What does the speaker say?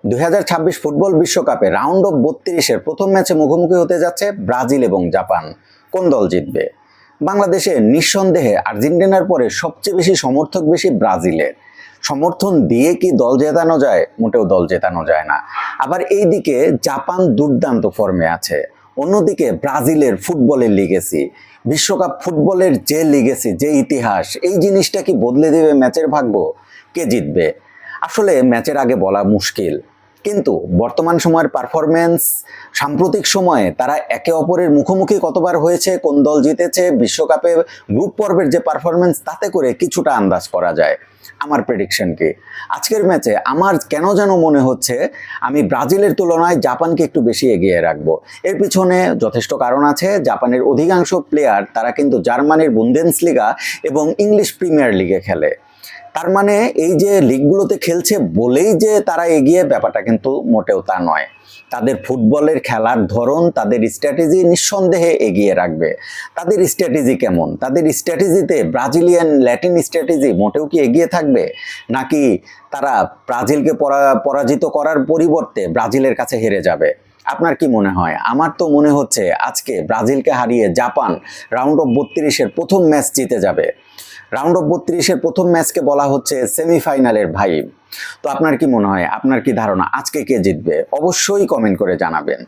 2026 football বিশ্বকাপে round of 32-এর প্রথম ম্যাচে মুখোমুখি হতে যাচ্ছে ব্রাজিল এবং জাপান। কোন দল জিতবে? বাংলাদেশে নিঃসন্দেহে আর্জেন্টিনার পরে সবচেয়ে বেশি সমর্থক বেশি ব্রাজিলের। সমর্থন দিয়ে কি দল জেতানো যায়? মোটেও দল জেতানো যায় না। আবার এইদিকে জাপান দুর্দান্ত ফর্মে আছে, অন্যদিকে ব্রাজিলের ফুটবলের লিগেসি, বিশ্বকাপ ফুটবলের যে লিগেসি, যে ইতিহাস, এই জিনিসটা কি বদলে দেবে ম্যাচের ভাগ্য? কে জিতবে আসলে ম্যাচের আগে বলা মুশকিল, কিন্তু বর্তমান সময়ের পারফরমেন্স, সাম্প্রতিক সময়ে তারা একে অপরের মুখোমুখি কতবার হয়েছে, কোন দল জিতেছে, বিশ্বকাপে গ্রুপ পর্বের যে পারফরমেন্স, তাতে করে কিছুটা আন্দাজ করা যায়। আমার প্রেডিকশন কি, আজকের ম্যাচে আমার কেন যেন মনে হচ্ছে আমি ব্রাজিলের তুলনায় জাপানকে একটু বেশি এগিয়ে রাখবো। এর পিছনে যথেষ্ট কারণ আছে। জাপানের অধিকাংশ প্লেয়ার তারা কিন্তু জার্মানির বুন্দেসলিগা এবং ইংলিশ প্রিমিয়ার লিগে খেলে। তার মানে এই যে লিগগুলোতে খেলছে বলেই যে তারা এগিয়ে, ব্যাপারটা কিন্তু মোটেও তা নয়। তাদের ফুটবলের খেলার ধরন, তাদের স্ট্র্যাটেজি নিঃসন্দেহে এগিয়ে রাখবে। তাদের স্ট্র্যাটেজি কেমন? তাদের স্ট্র্যাটেজিতে ব্রাজিলিয়ান ল্যাটিন স্ট্র্যাটেজি মোটেও কি এগিয়ে থাকবে, নাকি তারা ব্রাজিলকে পরাজিত করার পরিবর্তে ব্রাজিলের কাছে হেরে যাবে? আপনার কি মনে হয়? আমার তো মনে হচ্ছে আজকে ব্রাজিলকে হারিয়ে জাপান রাউন্ড অফ 32-এর প্রথম ম্যাচ জিতে যাবে। রাউন্ড অফ 32-এর প্রথম ম্যাচকে বলা হচ্ছে সেমিফাইনালের ভাইব। তো আপনার কি মনে হয়, আপনার কি ধারণা আজকে কে জিতবে? অবশ্যই কমেন্ট করে জানাবেন।